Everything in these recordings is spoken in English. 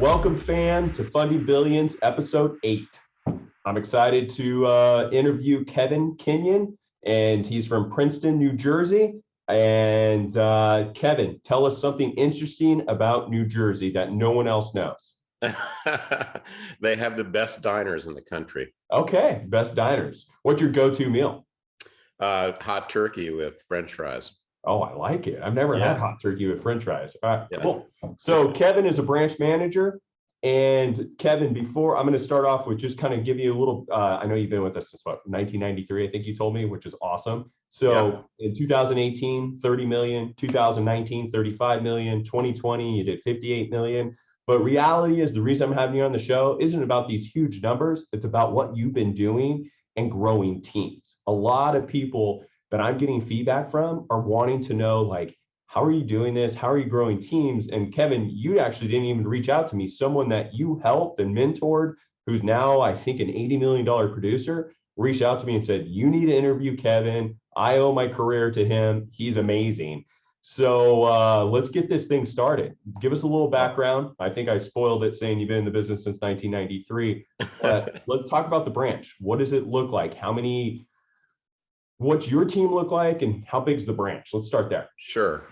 Welcome, fan, to Fundy Billions, episode 8. I'm excited to interview Kenyon, and he's from Princeton, New Jersey. And Kevin, tell us something interesting about New Jersey that no one else knows. They have the best diners in the country. Okay, best diners. What's your go-to meal? Hot turkey with French fries. Oh, I like it. I've never had hot turkey with French fries. All right, cool. So Kevin is a branch manager. And Kevin, before I'm going to start off with just kind of give you a little, I know you've been with us since what, 1993, I think you told me, which is awesome. So in 2018, 30 million, 2019, 35 million, 2020, you did 58 million. But reality is the reason I'm having you on the show isn't about these huge numbers. It's about what you've been doing and growing teams. A lot of people that I'm getting feedback from are wanting to know, like, how are you doing this? How are you growing teams? And Kevin, you actually didn't even reach out to me. Someone that you helped and mentored, who's now, I think, an $80 million producer, reached out to me and said, you need to interview Kevin. I owe my career to him. He's amazing. So let's get this thing started. Give us a little background. I think I spoiled it saying you've been in the business since 1993. But let's talk about the branch. What does it look like? What's your team look like, and how big's the branch? Let's start there. Sure.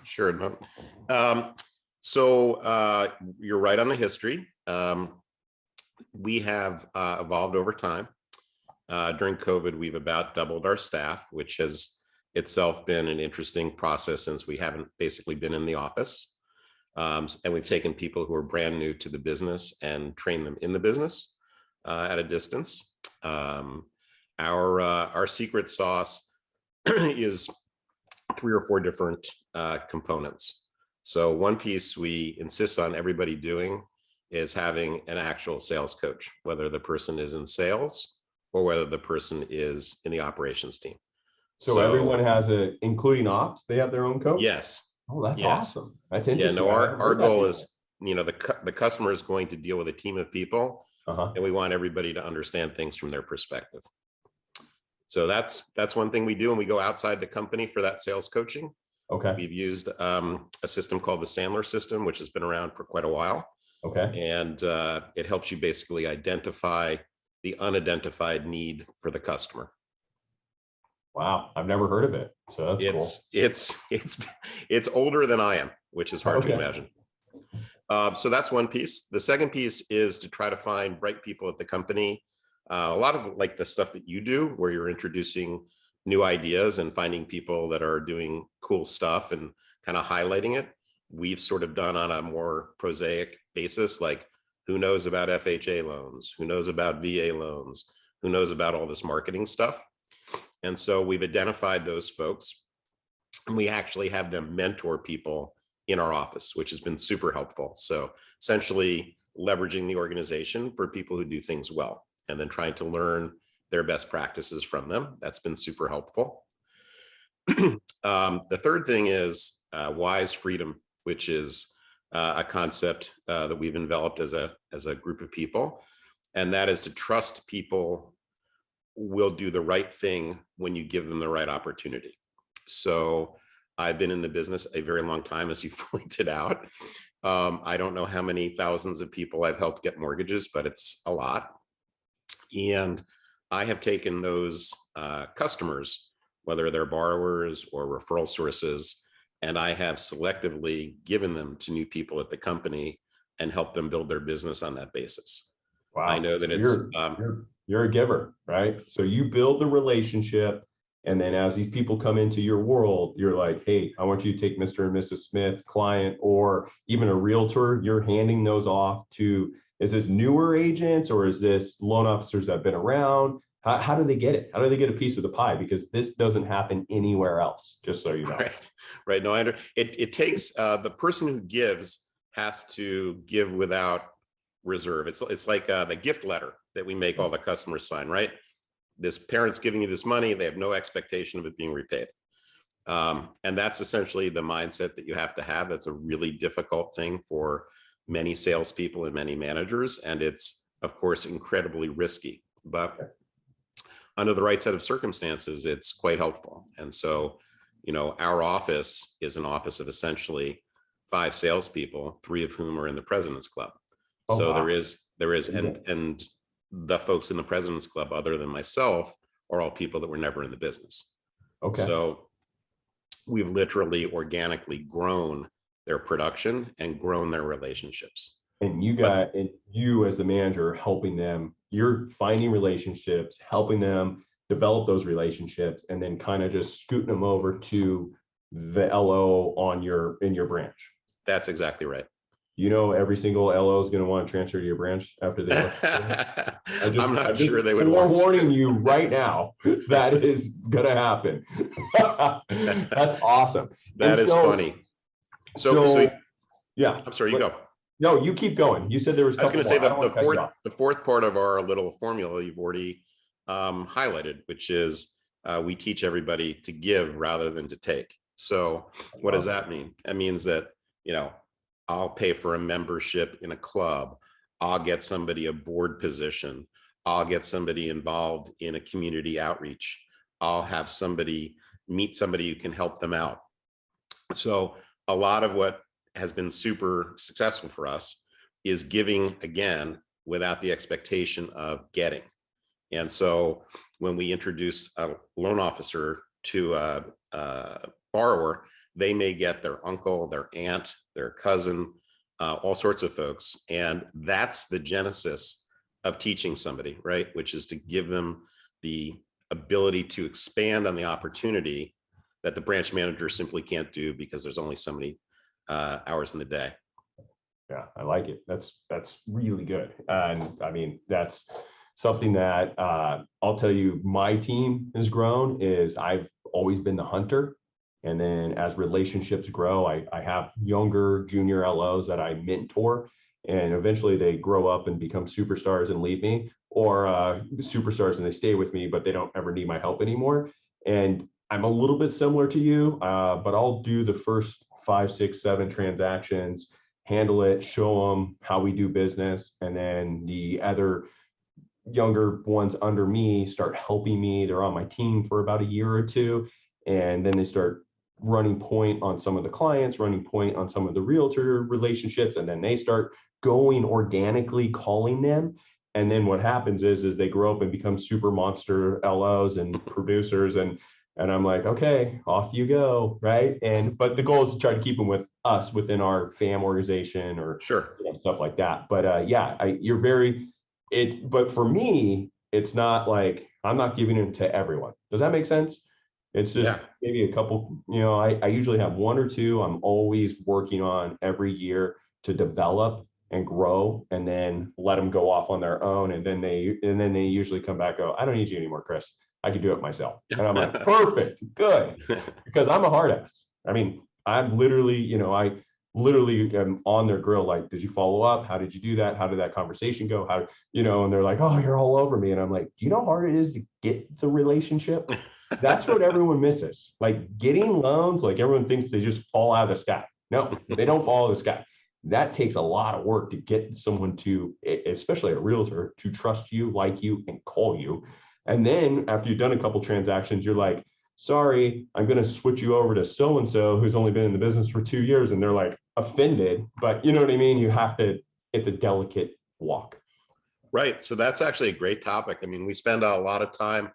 So you're right on the history. We have evolved over time. During COVID, we've about doubled our staff, which has itself been an interesting process since we haven't basically been in the office. And we've taken people who are brand new to the business and trained them in the business at a distance. Our secret sauce is 3 or 4 different components. So one piece we insist on everybody doing is having an actual sales coach, whether the person is in sales or whether the person is in the operations team. So everyone has including ops, they have their own coach? Yes. Oh, that's awesome. That's interesting. Yeah, no, our goal is, the customer is going to deal with a team of people, and we want everybody to understand things from their perspective. So that's one thing we do, and we go outside the company for that sales coaching. Okay. We've used a system called the Sandler system, which has been around for quite a while. Okay. And it helps you basically identify the unidentified need for the customer. Wow, I've never heard of it. So that's cool. It's older than I am, which is hard to imagine. So that's one piece. The second piece is to try to find bright people at the company. A lot of like the stuff that you do, where you're introducing new ideas and finding people that are doing cool stuff and kind of highlighting it, we've sort of done on a more prosaic basis, like who knows about FHA loans, who knows about VA loans, who knows about all this marketing stuff. And so we've identified those folks, and we actually have them mentor people in our office, which has been super helpful. So essentially leveraging the organization for people who do things well, and then trying to learn their best practices from them. That's been super helpful. The third thing is wise freedom, which is a concept that we've enveloped as a group of people. And that is to trust people will do the right thing when you give them the right opportunity. So I've been in the business a very long time, as you pointed out. I don't know how many thousands of people I've helped get mortgages, but it's a lot. And I have taken those customers, whether they're borrowers or referral sources, and I have selectively given them to new people at the company and helped them build their business on that basis. Wow. I know that you're a giver, right? So you build the relationship, and then as these people come into your world, you're like, hey, I want you to take Mr. and Mrs. Smith, client, or even a realtor. You're handing those off to, is this newer agents or is this loan officers that have been around? How do they get it? How do they get a piece of the pie? Because this doesn't happen anywhere else, just so you know. Right. No, it takes, the person who gives has to give without reserve. It's like the gift letter that we make all the customers sign, right? This parent's giving you this money. They have no expectation of it being repaid. And that's essentially the mindset that you have to have. That's a really difficult thing for many salespeople and many managers. And it's, of course, incredibly risky. But under the right set of circumstances, it's quite helpful. And so, our office is an office of essentially 5 salespeople, 3 of whom are in the President's Club. Oh, So wow. there is, and the folks in the President's Club, other than myself, are all people that were never in the business. Okay. So we've literally organically grown their production and grown their relationships. And you as the manager helping them, you're finding relationships, helping them develop those relationships, and then kind of just scooting them over to the LO in your branch. That's exactly right. You know, every single LO is going to want to transfer to your branch after they I'm not sure they would want warning you right now that is going to happen. That's awesome. That is funny. So yeah, I'm sorry, you go. No, you keep going. You said there was. I was going to say the fourth part of our little formula you've already highlighted, which is we teach everybody to give rather than to take. So what does that mean? That means that, you know, I'll pay for a membership in a club. I'll get somebody a board position. I'll get somebody involved in a community outreach. I'll have somebody meet somebody who can help them out. So a lot of what has been super successful for us is giving again without the expectation of getting. And so when we introduce a loan officer to a borrower, they may get their uncle, their aunt, their cousin, all sorts of folks. And that's the genesis of teaching somebody, right? Which is to give them the ability to expand on the opportunity that the branch manager simply can't do because there's only so many hours in the day. Yeah, I like it. That's really good. And I mean, that's something that I'll tell you my team has grown is I've always been the hunter. And then as relationships grow, I have younger junior LOs that I mentor, and eventually they grow up and become superstars and leave me, or superstars and they stay with me, but they don't ever need my help anymore. And I'm a little bit similar to you, but I'll do the first 5, 6, 7 transactions, handle it, show them how we do business. And then the other younger ones under me start helping me. They're on my team for about a year or two. And then they start running point on some of the clients, running point on some of the realtor relationships. And then they start going organically calling them. And then what happens is they grow up and become super monster LOs and producers. And I'm like, okay, off you go, right? But the goal is to try to keep them with us within our FAM organization or sure, stuff like that. But but for me, it's not like I'm not giving it to everyone. Does that make sense? It's just maybe a couple, I usually have 1 or 2 I'm always working on every year to develop and grow, and then let them go off on their own. And then they usually come back, go, I don't need you anymore, Chris. I can do it myself. And I'm like, perfect, good. Because I'm a hard ass. I mean, I'm literally, I literally am on their grill. Like, did you follow up? How did you do that? How did that conversation go? How, and they're like, oh, you're all over me. And I'm like, do you know how hard it is to get the relationship? That's what everyone misses. Like getting loans, like everyone thinks they just fall out of the sky. No, they don't fall out of the sky. That takes a lot of work to get someone to, especially a realtor, to trust you, like you, and call you. And then after you've done a couple transactions, you're like, sorry, I'm going to switch you over to so-and-so who's only been in the business for 2 years. And they're like offended, but you know what I mean? It's a delicate walk. Right. So that's actually a great topic. I mean, we spend a lot of time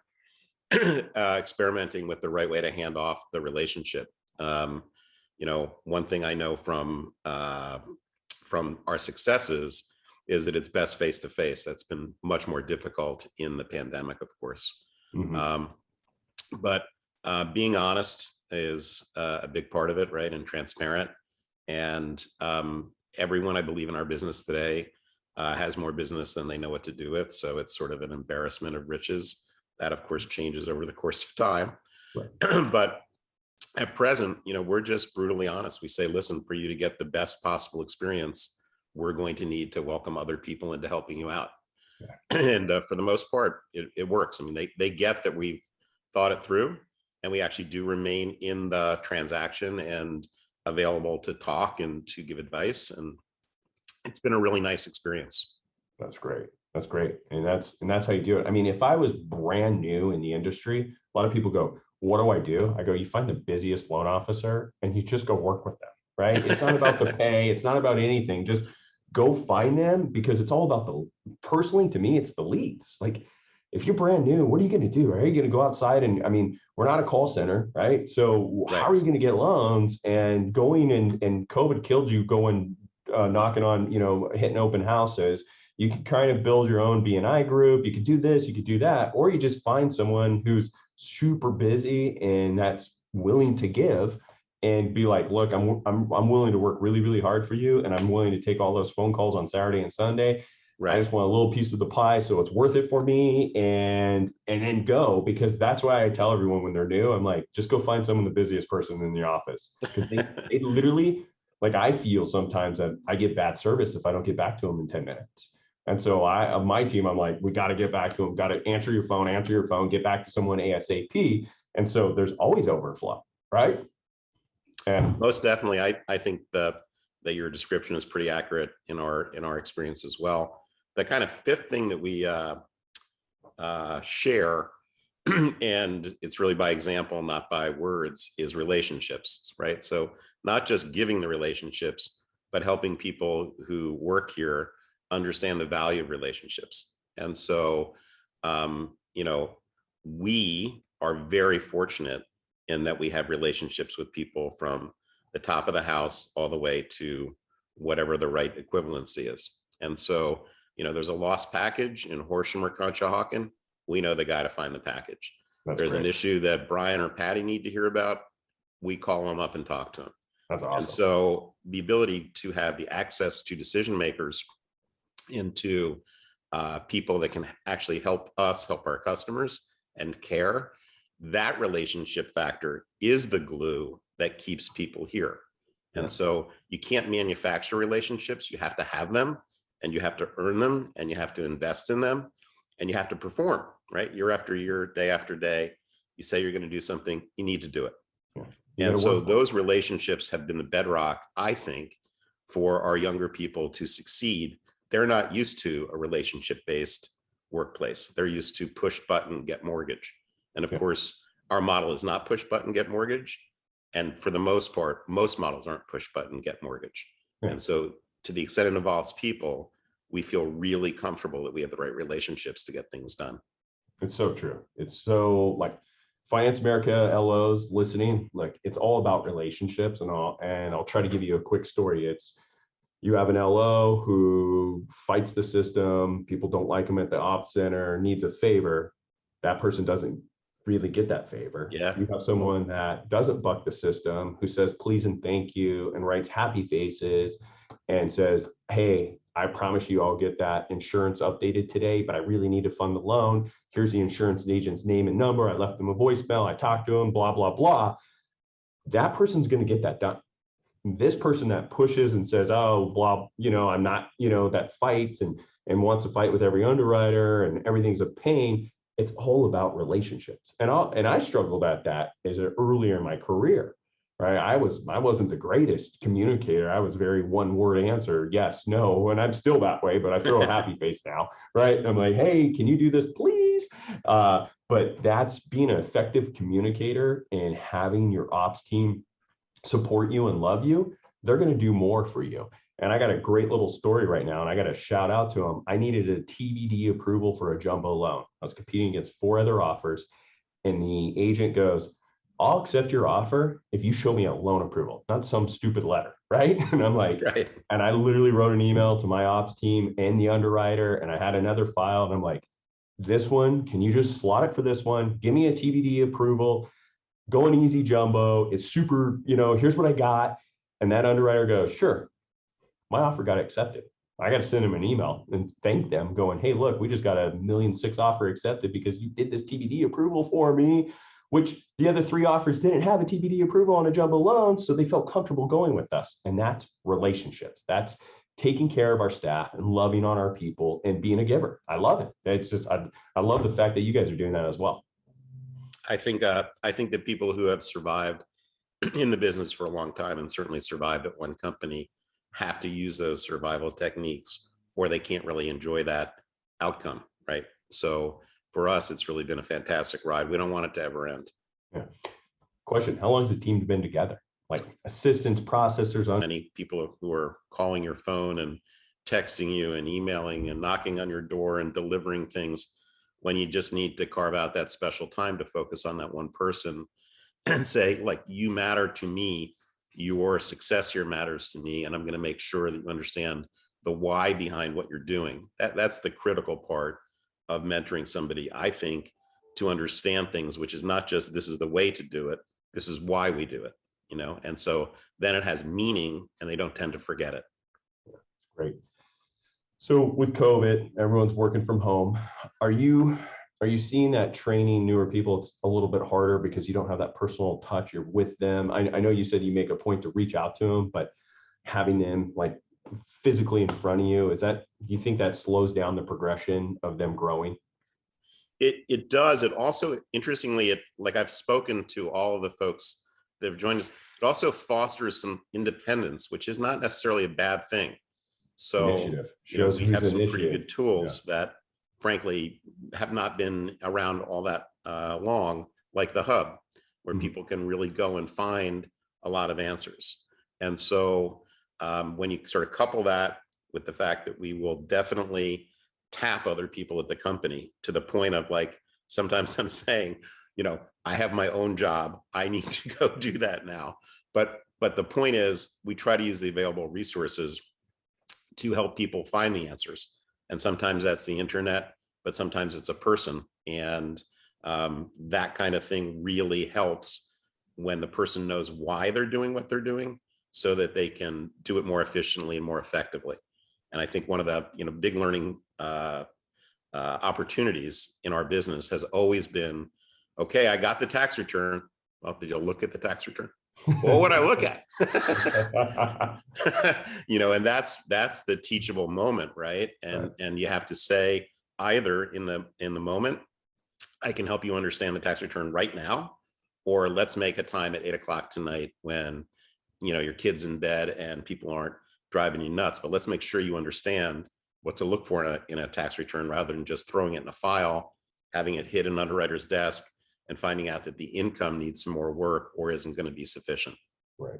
experimenting with the right way to hand off the relationship. One thing I know from our successes is that it's best face-to-face. That's been much more difficult in the pandemic, of course. Mm-hmm. But being honest is a big part of it, right? And transparent. And everyone, I believe, in our business today has more business than they know what to do with. So it's sort of an embarrassment of riches. That, of course, changes over the course of time. Right. But at present, we're just brutally honest. We say, listen, for you to get the best possible experience, we're going to need to welcome other people into helping you out. Yeah. And for the most part, it works. I mean, they get that we've thought it through, and we actually do remain in the transaction and available to talk and to give advice. And it's been a really nice experience. That's great. That's great. And that's how you do it. I mean, if I was brand new in the industry, a lot of people go, what do I do? I go, you find the busiest loan officer and you just go work with them, right? It's not about the pay. It's not about anything. Just go find them, because it's all about personally to me, it's the leads. Like, if you're brand new, what are you going to do? Are you going to go outside? And I mean, we're not a call center, right? So how are you going to get loans? And going and COVID killed you going knocking on, hitting open houses. You could kind of build your own BNI group. You could do this, you could do that, or you just find someone who's super busy and that's willing to give and be like, look, I'm willing to work really, really hard for you. And I'm willing to take all those phone calls on Saturday and Sunday. Right. I just want a little piece of the pie, so it's worth it for me, and then go, because that's why I tell everyone when they're new, I'm like, just go find someone, the busiest person in the office, because they literally, like, I feel sometimes that I get bad service if I don't get back to them in 10 minutes. And so on my team, I'm like, we got to get back to them, got to answer your phone, get back to someone ASAP. And so there's always overflow, right? And most definitely, I think that your description is pretty accurate in our experience as well. The kind of fifth thing that we share, and it's really by example, not by words, is relationships, right? So not just giving the relationships, but helping people who work here understand the value of relationships. And so, we are very fortunate in that we have relationships with people from the top of the house all the way to whatever the right equivalency is. And so, there's a lost package in Horsham or Conshohocken. We know the guy to find the package. There's an issue that Brian or Patty need to hear about. We call them up and talk to them. That's awesome. And so the ability to have the access to decision makers, into people that can actually help us help our customers and care, that relationship factor is the glue that keeps people here. Yeah. And so you can't manufacture relationships. You have to have them, and you have to earn them, and you have to invest in them, and you have to perform, right? Year after year, day after day. You say you're going to do something, you need to do it. Yeah. And so those relationships have been the bedrock, I think, for our younger people to succeed. They're not used to a relationship-based workplace. They're used to push button, get mortgage. And of course, our model is not push button, get mortgage. And for the most part, most models aren't push button, get mortgage. And so to the extent it involves people, we feel really comfortable that we have the right relationships to get things done. It's so true. It's so, like, Finance America LOs listening, like, it's all about relationships. And I'll try to give you a quick story. It's, you have an LO who fights the system. People don't like him at the ops center, needs a favor. That person doesn't really get that favor. Yeah. You have someone that doesn't buck the system, who says please and thank you and writes happy faces and says, hey, I promise you I'll get that insurance updated today, but I really need to fund the loan. Here's the insurance agent's name and number. I left them a voicemail. I talked to him, blah, blah, blah. That person's going to get that done. This person that pushes and says, oh, blah, I'm not, that fights and wants to fight with every underwriter and everything's a pain. It's all about relationships. And I struggled at that earlier in my career, right? I wasn't the greatest communicator. I was very one-word answer, yes, no, and I'm still that way, but I throw a happy face now, right? And I'm like, hey, can you do this, please? But that's being an effective communicator and having your ops team support you and love you. They're going to do more for you. And I got a great little story right now, and I got to shout out to them. I needed a TBD approval for a jumbo loan. I was competing against 4 other offers, and the agent goes, I'll accept your offer if you show me a loan approval, not some stupid letter, right? And I'm like, right. And I literally wrote an email to my ops team and the underwriter, and I had another file, and I'm like, this one, can you just slot it for this one? Give me a TBD approval, go an easy jumbo. It's super, here's what I got. And that underwriter goes, sure. My offer got accepted. I got to send them an email and thank them going, hey, look, we just got a $1.6 million offer accepted because you did this TBD approval for me, which the other 3 offers didn't have a TBD approval on a jumbo loan. So they felt comfortable going with us. And that's relationships. That's taking care of our staff and loving on our people and being a giver. I love it. It's just, I love the fact that you guys are doing that as well. I think that people who have survived in the business for a long time and certainly survived at one company have to use those survival techniques, or they can't really enjoy that outcome, right? So for us, it's really been a fantastic ride. We don't want it to ever end. Yeah. Question, how long has the team been together? Like assistants, processors? Many people who are calling your phone and texting you and emailing and knocking on your door and delivering things, when you just need to carve out that special time to focus on that one person and say, like, you matter to me, your success here matters to me, and I'm going to make sure that you understand the why behind what you're doing. That's the critical part of mentoring somebody, I think, to understand things, which is not just this is the way to do it, this is why we do it, and so then it has meaning and they don't tend to forget it. Great. So with COVID, everyone's working from home. Are you seeing that training newer people, it's a little bit harder because you don't have that personal touch, you're with them? I know you said you make a point to reach out to them, but having them like physically in front of you, do you think that slows down the progression of them growing? It does. It also, interestingly, like I've spoken to all of the folks that have joined us, it also fosters some independence, which is not necessarily a bad thing. So we have some pretty good tools that frankly have not been around all that long, like the hub, where people can really go and find a lot of answers. And so when you sort of couple that with the fact that we will definitely tap other people at the company to the point of, like, sometimes I'm saying, I have my own job, I need to go do that now. But the point is, we try to use the available resources to help people find the answers. And sometimes that's the internet, but sometimes it's a person. And that kind of thing really helps when the person knows why they're doing what they're doing, so that they can do it more efficiently and more effectively. And I think one of the big learning opportunities in our business has always been, okay, I got the tax return. Well, did you look at the tax return? Well, what I look at, and that's the teachable moment, right? And you have to say, either in the moment, I can help you understand the tax return right now, or let's make a time at 8 o'clock tonight when your kid's in bed and people aren't driving you nuts, but let's make sure you understand what to look for in a tax return, rather than just throwing it in a file, having it hit an underwriter's desk, and finding out that the income needs some more work or isn't going to be sufficient. Right.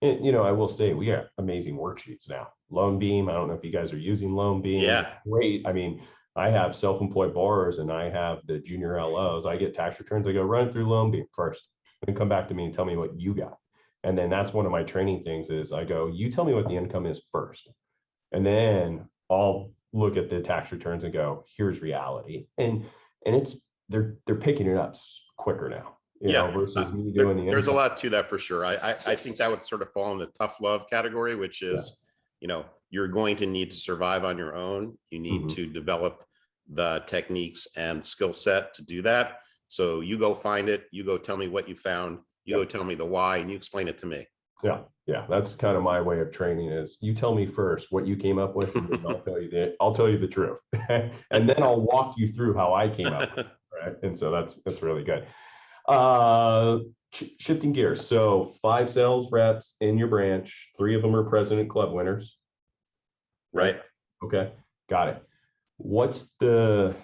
And, I will say we have amazing worksheets now. LoanBeam, I don't know if you guys are using LoanBeam. Yeah. Great. I mean, I have self-employed borrowers and I have the junior LOs. I get tax returns. I go run through LoanBeam first and come back to me and tell me what you got. And then that's one of my training things is I go, you tell me what the income is first. And then I'll look at the tax returns and go, here's reality. And they're picking it up quicker now, versus me doing there's a lot to that for sure. I think that would sort of fall in the tough love category, which is, you're going to need to survive on your own. You need to develop the techniques and skill set to do that. So you go find it, you go tell me what you found, you go tell me the why, and you explain it to me. Yeah, that's kind of my way of training is you tell me first what you came up with, and then I'll tell you the truth. And then I'll walk you through how I came up with it, right? And so that's really good. Shifting gears. So 5 sales reps in your branch, 3 of them are President Club winners. Right. Okay. Got it. What's the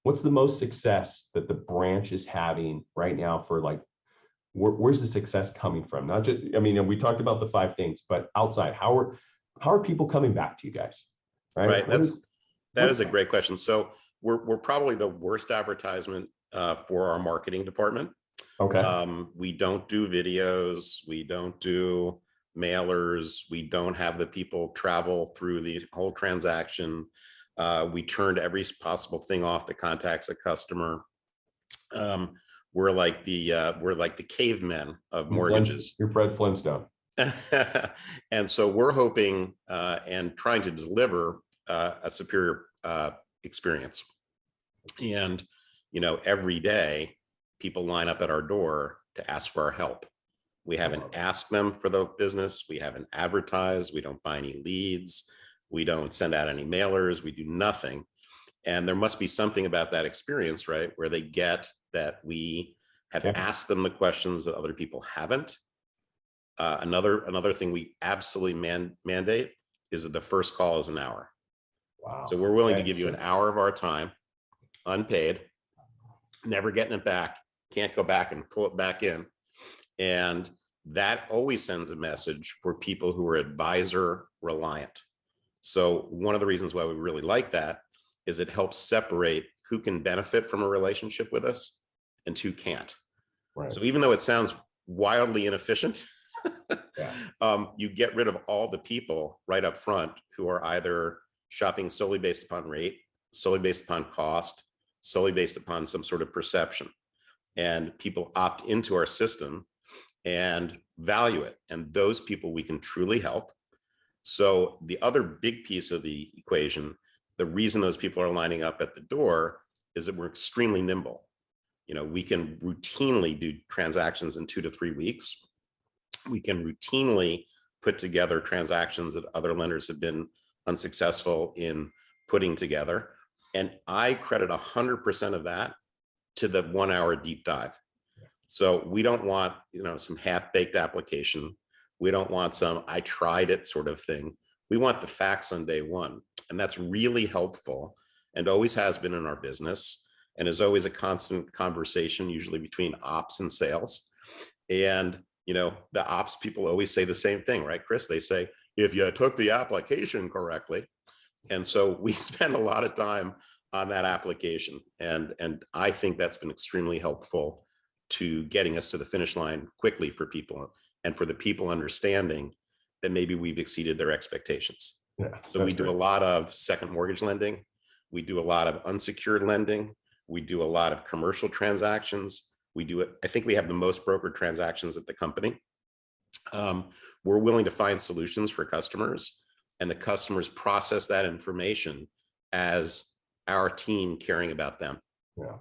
most success that the branch is having right now for, like, where's the success coming from? Not just, we talked about the 5 things, but outside, how are people coming back to you guys? Right. That is a great question. So we're probably the worst advertisement for our marketing department. Okay. We don't do videos. We don't do mailers. We don't have the people travel through the whole transaction. We turned every possible thing off that contacts a customer. We're like the cavemen of mortgages. You're Fred Flintstone. And so we're hoping and trying to deliver a superior experience. And every day people line up at our door to ask for our help. We haven't asked them for the business. We haven't advertised. We don't buy any leads. We don't send out any mailers. We do nothing. And there must be something about that experience, right, where they get that we have asked them the questions that other people haven't. Another thing we absolutely mandate is that the first call is an hour. Wow. So we're willing to give you an hour of our time, unpaid, never getting it back. Can't go back and pull it back in. And that always sends a message for people who are advisor reliant. So one of the reasons why we really like that is it helps separate who can benefit from a relationship with us and who can't. Right. So even though it sounds wildly inefficient, yeah. You get rid of all the people right up front who are either shopping solely based upon rate, solely based upon cost, solely based upon some sort of perception. And people opt into our system and value it. And those people we can truly help. So the other big piece of the equation, the reason those people are lining up at the door is that we're extremely nimble. You know, we can routinely do transactions in 2 to 3 weeks. We can routinely put together transactions that other lenders have been unsuccessful in putting together. And I credit 100% of that to the 1 hour deep dive. So we don't want, you know, some half-baked application. We don't want some I tried it sort of thing. We want the facts on day one. And that's really helpful and always has been in our business, and is always a constant conversation, usually between ops and sales. And, you know, the ops people always say the same thing, right, Chris? They say, if you took the application correctly. And so we spend a lot of time on that application. And I think that's been extremely helpful to getting us to the finish line quickly for people, and for the people understanding that maybe we've exceeded their expectations. Yeah, so we do a lot of second mortgage lending. We do a lot of unsecured lending. We do a lot of commercial transactions. We do it. I think we have the most brokered transactions at the company. We're willing to find solutions for customers, and the customers process that information as our team caring about them. Yeah,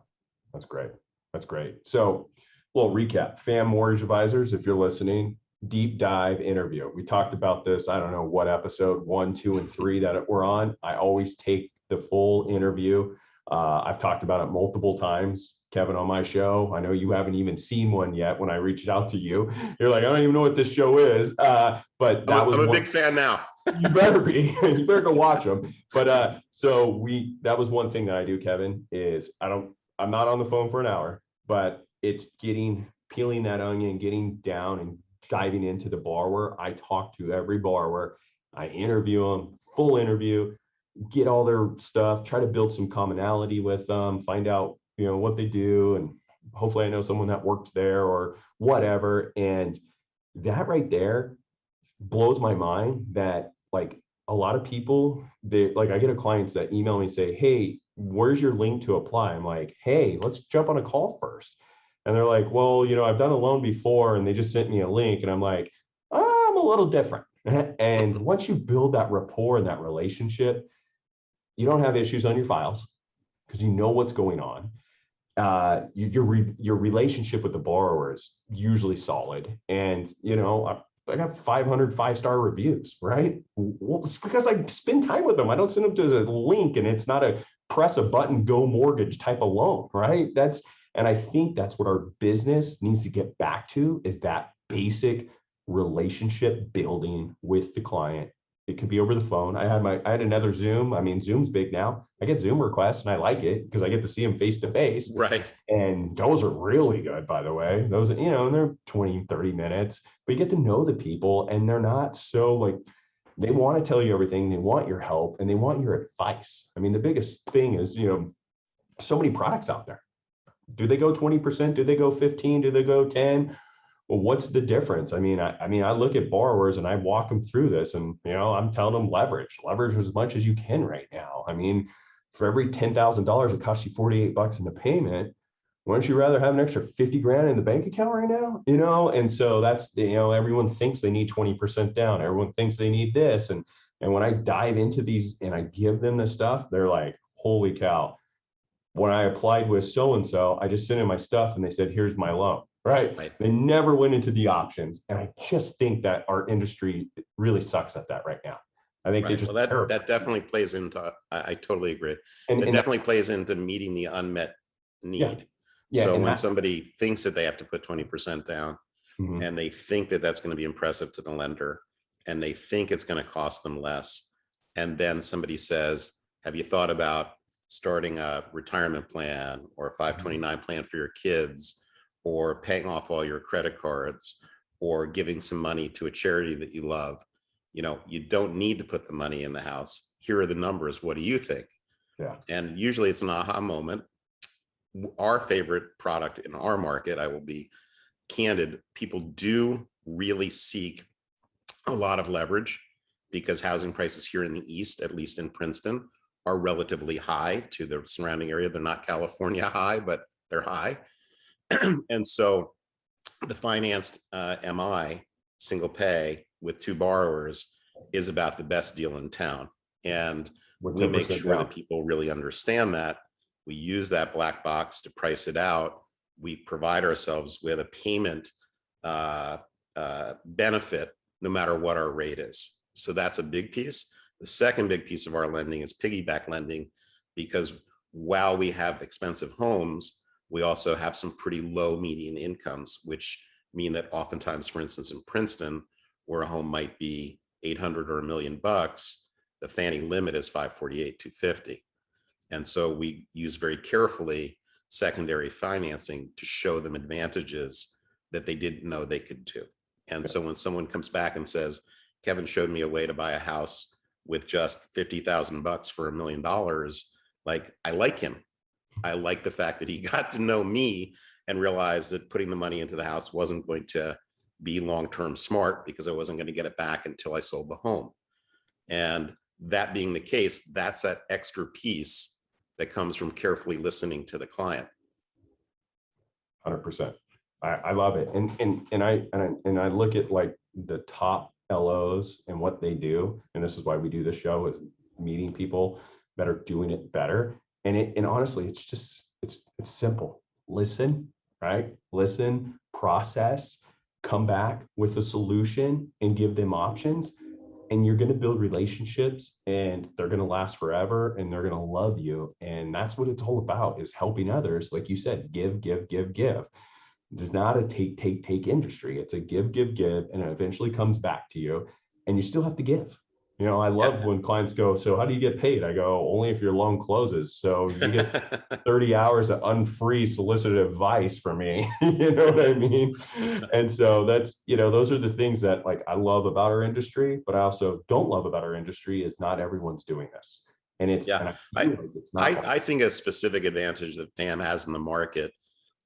that's great. That's great. So, little recap, FAM Mortgage Advisors, if you're listening, deep dive interview. We talked about this, I don't know what episode 1, 2, and 3 that we're on. I always take the full interview. I've talked about it multiple times, Kevin, on my show. I know you haven't even seen one yet. When I reached out to you, you're like, I don't even know what this show is. But that I'm You better be. You better go watch them. But that was one thing that I do, Kevin, is I'm not on the phone for an hour, but it's peeling that onion, getting down and diving into the borrower. I talk to every borrower. I interview them, full interview, get all their stuff, try to build some commonality with them, find out, you know, what they do. And hopefully I know someone that works there or whatever. And that right there blows my mind that, like, a lot of people, I get clients that email me and say, hey, where's your link to apply? I'm like, hey, let's jump on a call first. And they're like, well, you know, I've done a loan before and they just sent me a link. And I'm like, I'm a little different. And once you build that rapport and that relationship, you don't have issues on your files because you know what's going on. Your relationship with the borrower is usually solid. And, you know, I got 500 5-star reviews, right? Well, it's because I spend time with them. I don't send them to a link and it's not a press a button, go mortgage type of loan, right? And I think that's what our business needs to get back to, is that basic relationship building with the client. It could be over the phone. I had another Zoom. I mean, Zoom's big now. I get Zoom requests and I like it because I get to see them face to face. Right. And those are really good, by the way. Those, you know, and they're 20, 30 minutes, but you get to know the people and they're not so like, they want to tell you everything. They want your help and they want your advice. I mean, the biggest thing is, you know, so many products out there. Do they go 20%? Do they go 15? Do they go 10? Well, what's the difference? I mean, I look at borrowers and I walk them through this, and, you know, I'm telling them leverage as much as you can right now. I mean, for every $10,000, it costs you $48 in the payment. Wouldn't you rather have an extra 50 grand in the bank account right now? You know, and so that's, you know, everyone thinks they need 20% down. Everyone thinks they need this. And when I dive into these and I give them this stuff, they're like, holy cow. When I applied with so-and-so, I just sent in my stuff and they said, here's my loan, right? They never went into the options. And I just think that our industry really sucks at that right now. I think they just, well, that definitely plays into, I totally agree. And it definitely plays into meeting the unmet need. Yeah. So when somebody thinks that they have to put 20% down, and they think that that's going to be impressive to the lender, and they think it's going to cost them less, and then somebody says, have you thought about starting a retirement plan or a 529 plan for your kids, or paying off all your credit cards, or giving some money to a charity that you love? you don't need to put the money in the house. Here are the numbers. What do you think? Yeah. And usually it's an aha moment. Our favorite product in our market, I will be candid, people do really seek a lot of leverage because housing prices here in the East, at least in Princeton, are relatively high to the surrounding area. They're not California high, but they're high. And so the financed MI, single pay with 2 borrowers, is about the best deal in town. And we make sure that people really understand that. We use that black box to price it out. We provide ourselves with a payment benefit no matter what our rate is. So that's a big piece. The second big piece of our lending is piggyback lending, because while we have expensive homes, we also have some pretty low median incomes, which mean that oftentimes, for instance, in Princeton, where a home might be 800 or $1 million, the Fannie limit is 548, 250. And so we use very carefully secondary financing to show them advantages that they didn't know they could do. And so when someone comes back and says, Kevin showed me a way to buy a house with just $50,000 for $1 million, like, I like him. I like the fact that he got to know me and realized that putting the money into the house wasn't going to be long-term smart, because I wasn't going to get it back until I sold the home. And that being the case, that's that extra piece that comes from carefully listening to the client. 100%. I love it. And I look at like the top LOs and what they do. And this is why we do this show, is meeting people that are doing it better. And honestly, it's simple. Listen, right? Listen, process, come back with a solution and give them options. And you're going to build relationships, and they're going to last forever, and they're going to love you. And that's what it's all about, is helping others. Like you said, give, give, give, give. It's not a take, take, take industry. It's a give, give, give, and it eventually comes back to you, and you still have to give. I love when clients go, so how do you get paid? I go, only if your loan closes. So you get 30 hours of unfree solicited advice from me. You know what I mean? And so that's, those are the things that, like, I love about our industry, but I also don't love about our industry is not everyone's doing this. And it's, and I think a specific advantage that FAM has in the market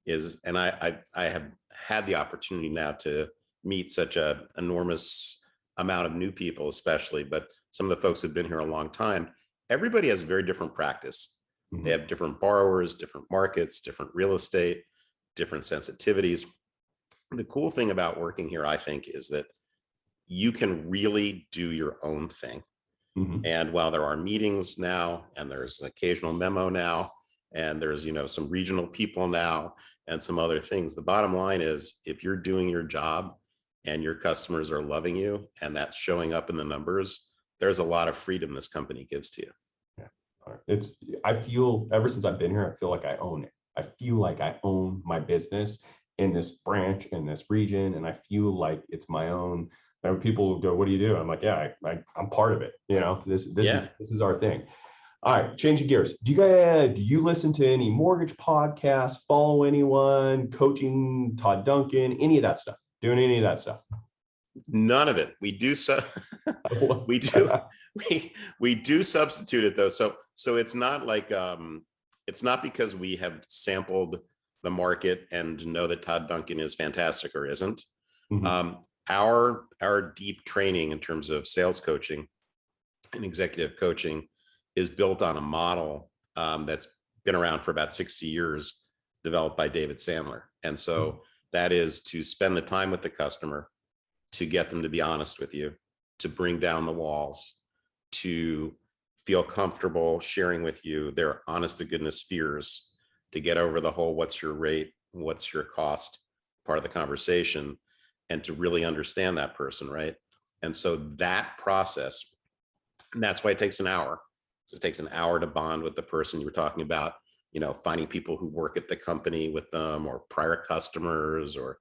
is, and I have had the opportunity now to meet such an enormous amount of new people, especially, but some of the folks who've been here a long time, everybody has a very different practice. Mm-hmm. They have different borrowers, different markets, different real estate, different sensitivities. The cool thing about working here, I think, is that you can really do your own thing. Mm-hmm. And while there are meetings now, and there's an occasional memo now, and there's, some regional people now, and some other things, the bottom line is, if you're doing your job and your customers are loving you, and that's showing up in the numbers, there's a lot of freedom this company gives to you. Yeah. I feel, ever since I've been here, I feel like I own it. I feel like I own my business in this branch, in this region, and I feel like it's my own. And people go, what do you do? I'm like, yeah, I'm part of it. This is our thing. All right, changing gears. Do you listen to any mortgage podcasts, follow anyone, coaching, Todd Duncan, any of that stuff? Doing any of that stuff? None of it. We do we do substitute it though. So it's not like it's not because we have sampled the market and know that Todd Duncan is fantastic or isn't. Mm-hmm. Our deep training in terms of sales coaching and executive coaching is built on a model that's been around for about 60 years, developed by David Sandler. And so that is to spend the time with the customer, to get them to be honest with you, to bring down the walls, to feel comfortable sharing with you their honest to goodness fears, to get over the whole what's your rate, what's your cost part of the conversation, and to really understand that person, right? And so that process, and that's why it takes an hour. So it takes an hour to bond with the person you were talking about, finding people who work at the company with them, or prior customers, or,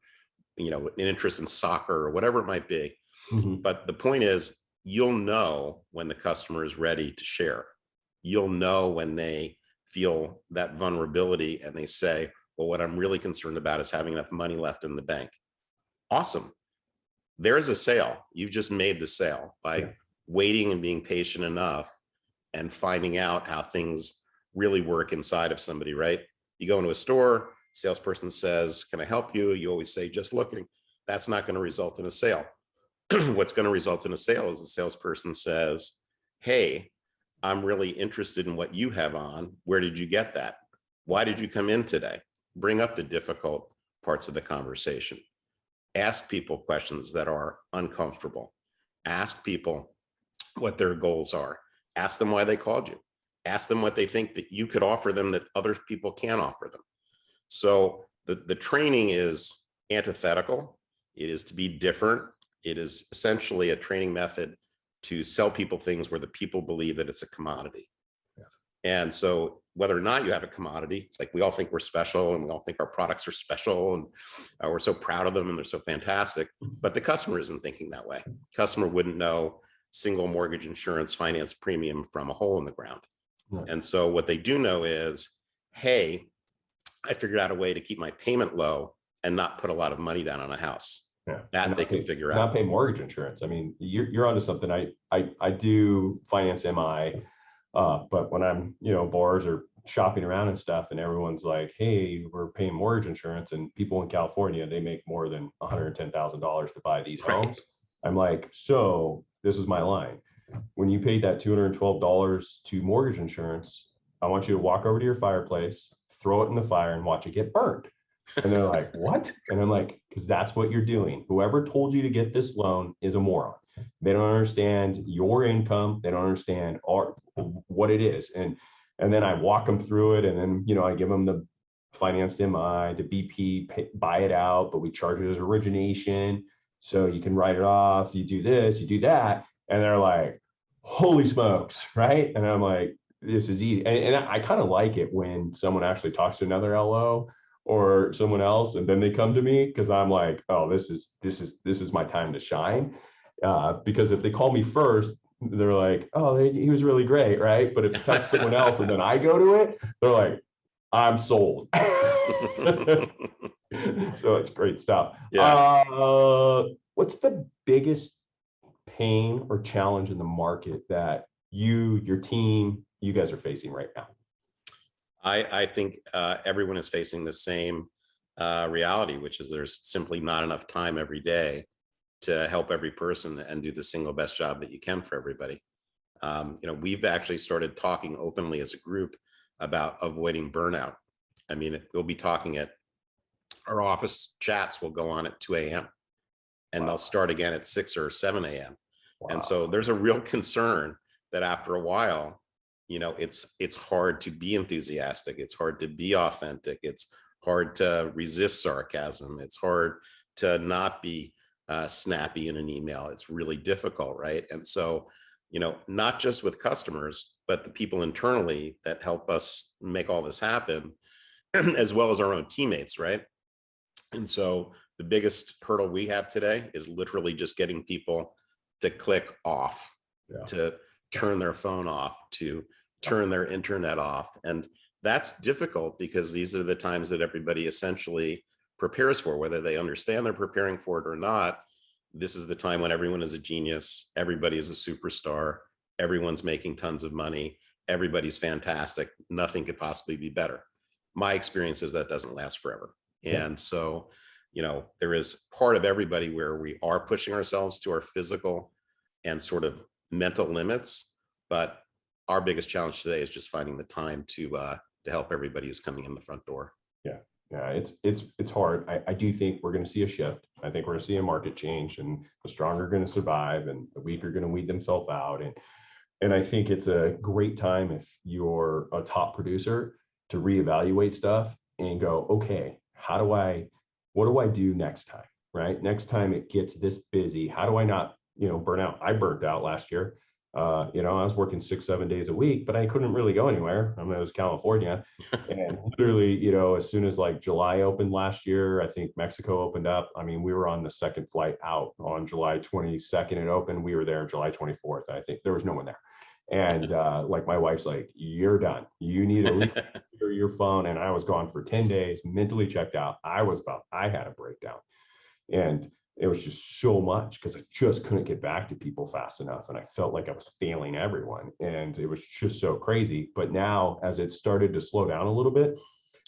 an interest in soccer or whatever it might be. Mm-hmm. But the point is, you'll know when the customer is ready to share. You'll know when they feel that vulnerability and they say, well, what I'm really concerned about is having enough money left in the bank. Awesome. there's a sale. You've just made the sale by waiting and being patient enough and finding out how things really work inside of somebody, right? You go into a store, salesperson says, can I help you? You always say, just looking. That's not going to result in a sale. What's going to result in a sale is the salesperson says, hey, I'm really interested in what you have on. Where did you get that? Why did you come in today? Bring up the difficult parts of the conversation. Ask people questions that are uncomfortable. Ask people what their goals are. Ask them why they called you. Ask them what they think that you could offer them that other people can't offer them. So the training is antithetical. It is to be different. It is essentially a training method to sell people things where the people believe that it's a commodity. Yeah. And so whether or not you have a commodity, it's like we all think we're special and we all think our products are special and we're so proud of them and they're so fantastic, but the customer isn't thinking that way. Customer wouldn't know single mortgage insurance finance premium from a hole in the ground. Yeah. And so what they do know is, hey, I figured out a way to keep my payment low and not put a lot of money down on a house. Yeah. That they can figure out. Not pay mortgage insurance. I mean, you're onto something. I do finance MI, but when I'm, bars or shopping around and stuff, and everyone's like, hey, we're paying mortgage insurance, and people in California, they make more than $110,000 to buy these homes. I'm like, so this is my line. When you paid that $212 to mortgage insurance, I want you to walk over to your fireplace, throw it in the fire, and watch it get burned. And they're like, what? And I'm like, because that's what you're doing. Whoever told you to get this loan is a moron. They don't understand your income. They don't understand what it is. And then I walk them through it. And then, I give them the financed MI, the BP, buy it out, but we charge it as origination. So you can write it off. You do this, you do that. And they're like, holy smokes, right? And I'm like, this is easy. And I kind of like it when someone actually talks to another LO or someone else, and then they come to me, because I'm like, oh, this is my time to shine. Because if they call me first, they're like, oh, he was really great, right? But if you talk to someone else and then I go to it, they're like, I'm sold. So it's great stuff. Yeah. What's the biggest pain or challenge in the market that your team, you guys are facing right now? I think everyone is facing the same reality, which is there's simply not enough time every day to help every person and do the single best job that you can for everybody. We've actually started talking openly as a group about avoiding burnout. I mean, we'll be talking at our office chats will go on at 2 a.m. and they'll start again at 6 or 7 a.m. Wow. And so there's a real concern that after a while, it's hard to be enthusiastic. It's hard to be authentic. It's hard to resist sarcasm. It's hard to not be snappy in an email. It's really difficult, right? And so, not just with customers, but the people internally that help us make all this happen, as well as our own teammates, right? And so the biggest hurdle we have today is literally just getting people to click off, to turn their phone off, to turn their internet off. And that's difficult because these are the times that everybody essentially prepares for, whether they understand they're preparing for it or not. This is the time when everyone is a genius. Everybody is a superstar. Everyone's making tons of money. Everybody's fantastic. Nothing could possibly be better. My experience is that doesn't last forever. And so, there is part of everybody where we are pushing ourselves to our physical and sort of mental limits, but our biggest challenge today is just finding the time to help everybody who's coming in the front door. Yeah, it's hard. I do think we're going to see a shift. I think we're going to see a market change, and the strong are going to survive, and the weak are going to weed themselves out. And I think it's a great time if you're a top producer to reevaluate stuff and go, okay, what do I do next time? Right? Next time it gets this busy, how do I not, burn out? I burnt out last year. I was working 6-7 days a week, but I couldn't really go anywhere. I mean, it was California. And literally, as soon as like July opened last year, I think Mexico opened up. I mean, we were on the second flight out on July 22nd. It opened. We were there July 24th. I think there was no one there. And like my wife's like, you're done. You need to re-configure your phone. And I was gone for 10 days, mentally checked out. I had a breakdown. And it was just so much because I just couldn't get back to people fast enough. And I felt like I was failing everyone. And it was just so crazy. But now, as it started to slow down a little bit,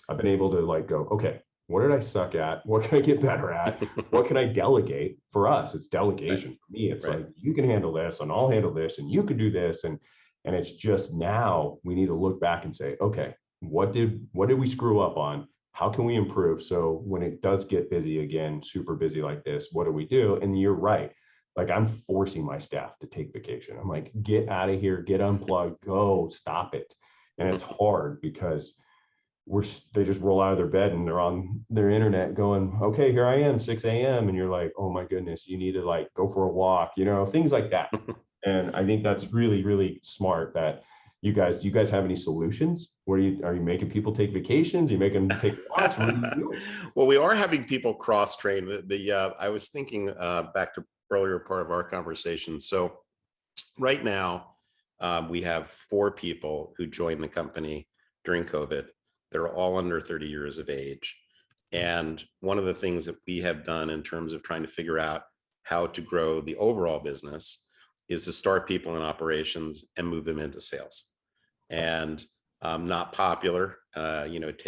I've been able to like go, okay, what did I suck at? What can I get better at? What can I delegate? For us, it's delegation. For me, it's like, you can handle this and I'll handle this and you can do this. And it's just now we need to look back and say, okay, what did we screw up on? How can we improve? So when it does get busy again, super busy like this, what do we do? And you're right. Like, I'm forcing my staff to take vacation. I'm like, get out of here, get unplugged, go, stop it. And it's hard because they just roll out of their bed and they're on their internet going, okay, here I am, 6 a.m. And you're like, oh my goodness, you need to like go for a walk, things like that. And I think that's really, really smart that do you guys have any solutions? Are you making people take vacations? Are you making them take walks? What are you doing? Well, we are having people cross train. I was thinking back to earlier part of our conversation. So right now, we have 4 people who joined the company during COVID. They're all under 30 years of age. And one of the things that we have done in terms of trying to figure out how to grow the overall business is to start people in operations and move them into sales. And not popular. It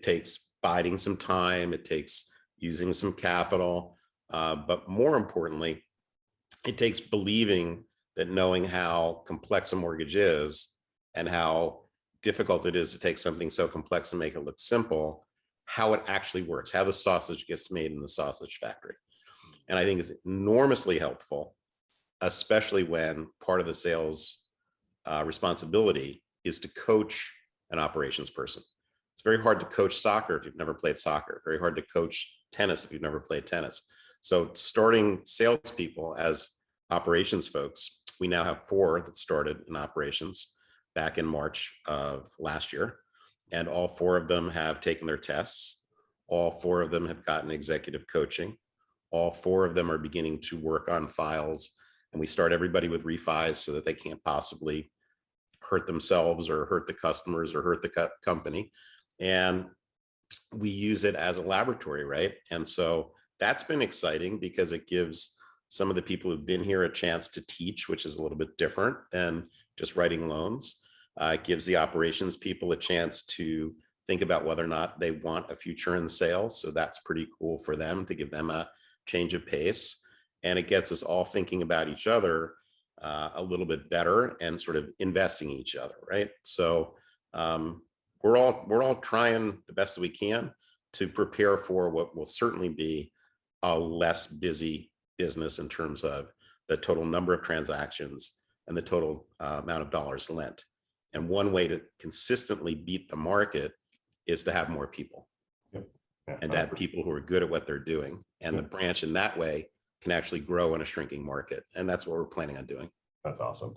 takes biding some time. It takes using some capital. But more importantly, it takes believing that knowing how complex a mortgage is and how difficult it is to take something so complex and make it look simple, how it actually works, how the sausage gets made in the sausage factory. And I think it's enormously helpful, especially when part of the sales responsibility is to coach an operations person. It's very hard to coach soccer if you've never played soccer, very hard to coach tennis if you've never played tennis. So starting salespeople as operations folks, we now have 4 that started in operations back in March of last year. And all 4 of them have taken their tests. All 4 of them have gotten executive coaching. All 4 of them are beginning to work on files. And we start everybody with refis so that they can't possibly hurt themselves or hurt the customers or hurt the company. And we use it as a laboratory, right? And so that's been exciting because it gives some of the people who've been here a chance to teach, which is a little bit different than just writing loans. It gives the operations people a chance to think about whether or not they want a future in sales. So that's pretty cool for them to give them a change of pace. And it gets us all thinking about each other a little bit better and sort of investing in each other, right? So we're all trying the best that we can to prepare for what will certainly be a less busy business in terms of the total number of transactions and the total amount of dollars lent. And one way to consistently beat the market is to have more people. Yep. Yeah, and to have people who are good at what they're doing. And the branch in that way can actually grow in a shrinking market. And that's what we're planning on doing. That's awesome.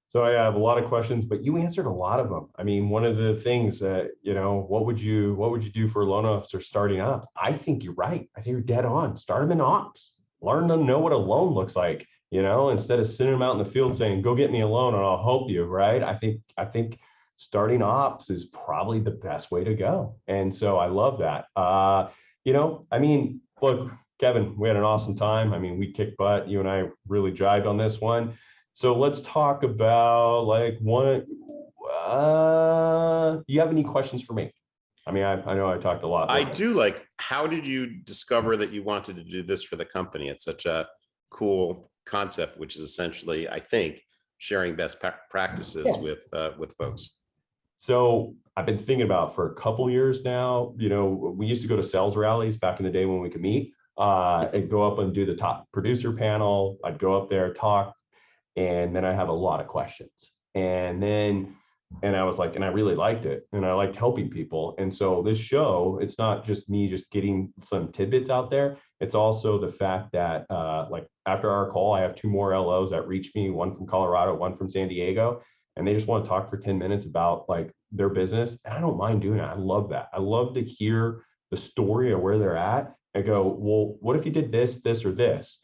So I have a lot of questions, but you answered a lot of them. I mean, one of the things that, what would you do for a loan officer starting up? I think you're right. I think you're dead on. Start them in ops. Learn to know what a loan looks like, instead of sending them out in the field saying, go get me a loan and I'll help you, right? I think starting ops is probably the best way to go. And so I love that. Look, Kevin, we had an awesome time. I mean, we kicked butt. You and I really jived on this one. So let's talk about you have any questions for me? I mean, I know I talked a lot. I do. How did you discover that you wanted to do this for the company? It's such a cool concept, which is essentially, I think, sharing best practices with folks. So I've been thinking about for a couple years now, we used to go to sales rallies back in the day when we could meet and go up and do the top producer panel. I'd go up there, talk, and then I have a lot of questions. And I was like, and I really liked it. And I liked helping people. And so this show, it's not just me just getting some tidbits out there. It's also the fact that after our call, I have 2 more LOs that reach me, one from Colorado, one from San Diego. And they just want to talk for 10 minutes about their business. And I don't mind doing it. I love that. I love to hear the story of where they're at and go, well, what if you did this, this, or this?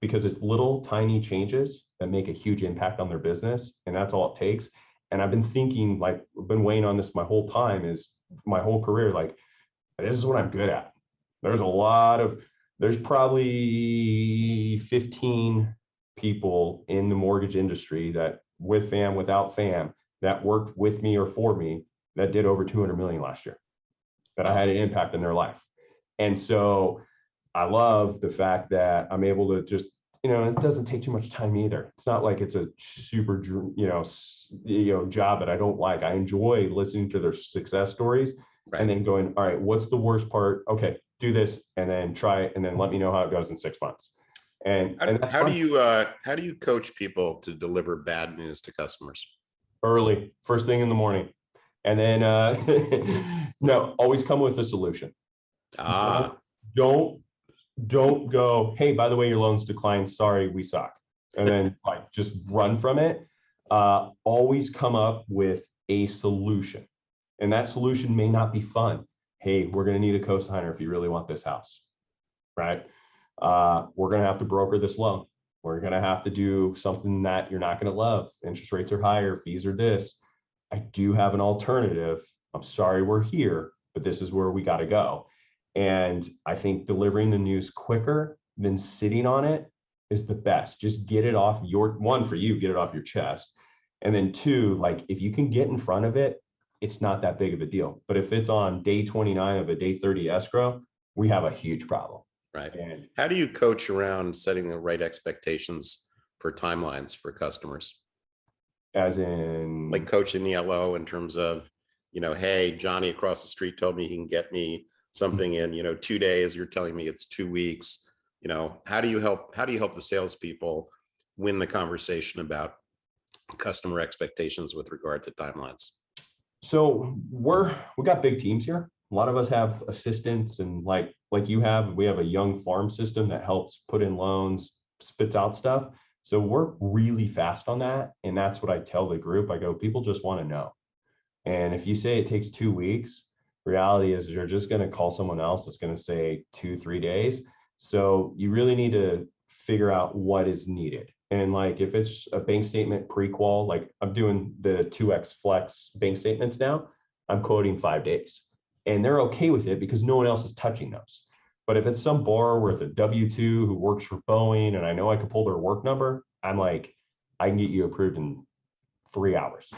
Because it's little tiny changes that make a huge impact on their business. And that's all it takes. And I've been thinking, I've been weighing on this my whole time, is my whole career, this is what I'm good at. There's a lot of there's probably 15 people in the mortgage industry that with fam, without fam, that worked with me or for me that did over 200 million last year, that I had an impact in their life. And so I love the fact that I'm able to just, it doesn't take too much time either. It's not like it's a super, job that I don't like. I enjoy listening to their success stories and then going, all right, what's the worst part? Okay, do this and then try it and then let me know how it goes in 6 months. And that's how do you coach people to deliver bad news to customers? Early, first thing in the morning. And then no, always come with a solution. Don't go, hey, by the way, your loan's declined. Sorry, we suck. And then like just run from it. Always come up with a solution. And that solution may not be fun. Hey, we're going to need a cosigner if you really want this house, right? We're going to have to broker this loan. We're going to have to do something that you're not going to love. Interest rates are higher, fees are this. I do have an alternative. I'm sorry we're here, but this is where we got to go. And I think delivering the news quicker than sitting on it is the best. Just get it off get it off your chest. And then two, like if you can get in front of it, it's not that big of a deal. But if it's on day 29 of a day 30 escrow, we have a huge problem. Right. And how do you coach around setting the right expectations for timelines for customers? As in like coaching the LO in terms of, hey, Johnny across the street told me he can get me something in, 2 days. You're telling me it's 2 weeks. How do you help the salespeople win the conversation about customer expectations with regard to timelines? So we got big teams here. A lot of us have assistants and like you have, we have a young farm system that helps put in loans, spits out stuff. So we're really fast on that. And that's what I tell the group. I go, people just want to know. And if you say it takes 2 weeks, reality is you're just going to call someone else that's going to say 2-3 days. So you really need to figure out what is needed. And like, if it's a bank statement pre-qual, like I'm doing the 2X flex bank statements now, I'm quoting 5 days and they're okay with it because no one else is touching those. But if it's some borrower with a W-2 who works for Boeing and I know I could pull their work number, I'm like, I can get you approved in 3 hours.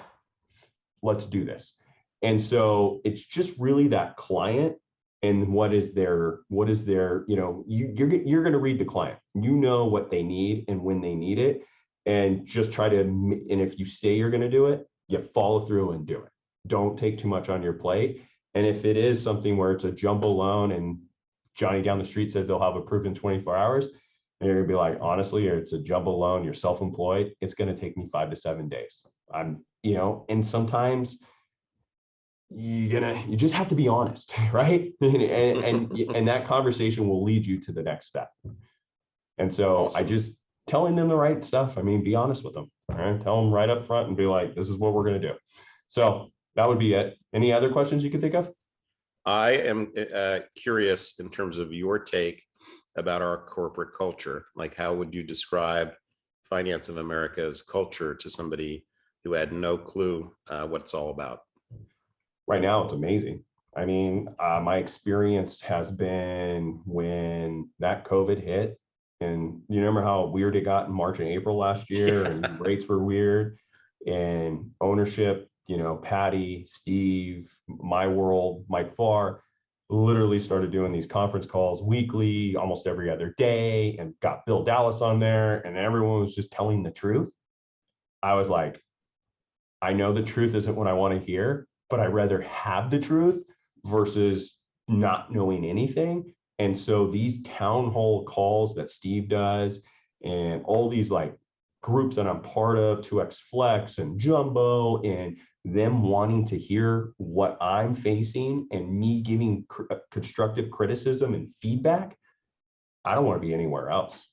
Let's do this. And so it's just really that client and what is their, you're going to read the client, what they need and when they need it. And just try to, and if you say you're going to do it, you follow through and do it. Don't take too much on your plate. And if it is something where it's a jumbo loan and Johnny down the street says they'll have approved in 24 hours, and you're gonna be like, honestly, or it's a jumbo loan, you're self-employed, it's gonna take me 5 to 7 days. And sometimes you just have to be honest, right? and that conversation will lead you to the next step. And so awesome. I just telling them the right stuff. I mean, be honest with them. All right? Tell them right up front and be like, this is what we're gonna do. So that would be it. Any other questions you could think of? I am curious in terms of your take about our corporate culture. Like, how would you describe Finance of America's culture to somebody who had no clue what it's all about? Right now, it's amazing. I mean, my experience has been when that COVID hit, and you remember how weird it got in March and April last year, and rates were weird, and ownership, Patty, Steve, My World, Mike Farr, literally started doing these conference calls weekly, almost every other day, and got Bill Dallas on there, and everyone was just telling the truth. I was like, I know the truth isn't what I want to hear, but I'd rather have the truth versus not knowing anything. And so these town hall calls that Steve does and all these like groups that I'm part of, 2X Flex and Jumbo, and them wanting to hear what I'm facing and me giving constructive criticism and feedback, I don't want to be anywhere else.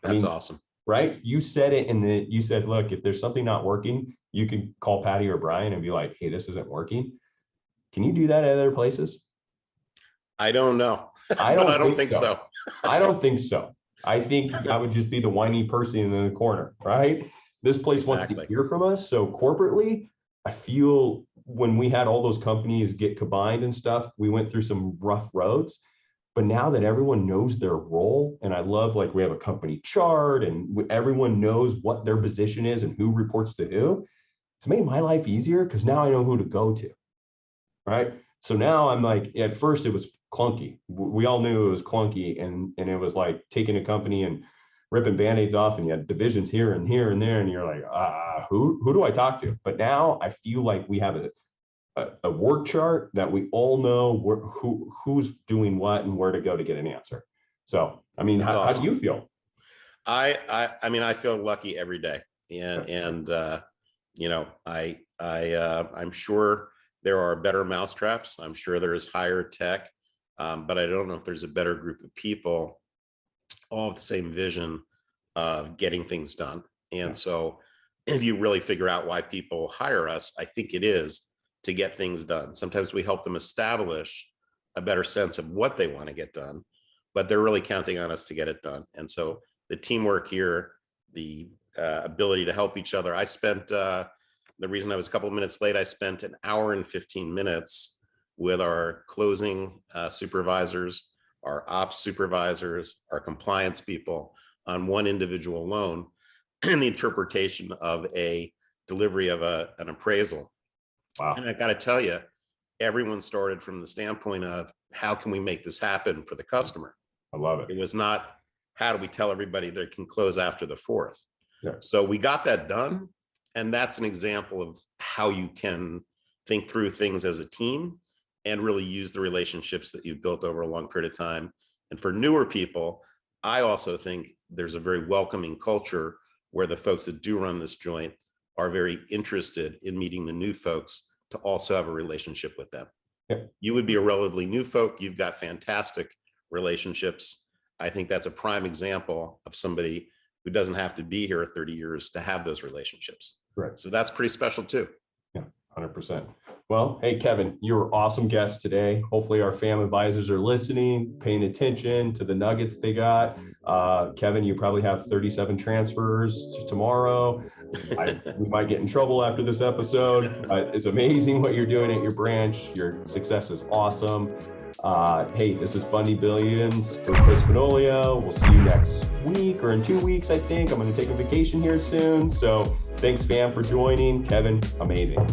That's awesome. Right? You said it, and you said, look, if there's something not working, you can call Patty or Brian and be like, hey, this isn't working. Can you do that at other places? I don't know. I don't think so. I don't think so. I think I would just be the whiny person in the corner, right? This place wants to hear from us. So corporately, I feel when we had all those companies get combined and stuff, we went through some rough roads. But now that everyone knows their role, and I love like we have a company chart and everyone knows what their position is and who reports to who, it's made my life easier because now I know who to go to, right? So now I'm like, at first it was clunky. We all knew it was clunky, and it was like taking a company and ripping band-aids off, and you had divisions here and here and there, and you're like, who do I talk to? But now I feel like we have a work chart that we all know who's doing what and where to go to get an answer. So, I mean, how do you feel? I mean, I feel lucky every day, and you know, I'm sure there are better mousetraps. I'm sure there is higher tech, but I don't know if there's a better group of people, all of the same vision of getting things done. And so, if you really figure out why people hire us, I think it is to get things done. Sometimes we help them establish a better sense of what they want to get done, but they're really counting on us to get it done. And so the teamwork here, the ability to help each other. I spent, the reason I was a couple of minutes late, I spent an hour and 15 minutes with our closing supervisors, our ops supervisors, our compliance people on one individual loan and the interpretation of a delivery of an appraisal. Wow. And I got to tell you, everyone started from the standpoint of how can we make this happen for the customer? I love it. It was not how do we tell everybody they can close after the 4th. Yeah. So we got that done. And that's an example of how you can think through things as a team and really use the relationships that you've built over a long period of time. And for newer people, I also think there's a very welcoming culture where the folks that do run this joint are very interested in meeting the new folks to also have a relationship with them. Yeah. You would be a relatively new folk. You've got fantastic relationships. I think that's a prime example of somebody who doesn't have to be here 30 years to have those relationships. Right. So that's pretty special too. Yeah, 100%. Well, hey, Kevin, you were awesome guest today. Hopefully our FAM advisors are listening, paying attention to the nuggets they got. Kevin, you probably have 37 transfers tomorrow. We might get in trouble after this episode. It's amazing what you're doing at your branch. Your success is awesome. Hey, this is Fundy Billions for Chris Manolio. We'll see you next week or in 2 weeks, I think. I'm going to take a vacation here soon. So thanks, fam, for joining. Kevin, amazing.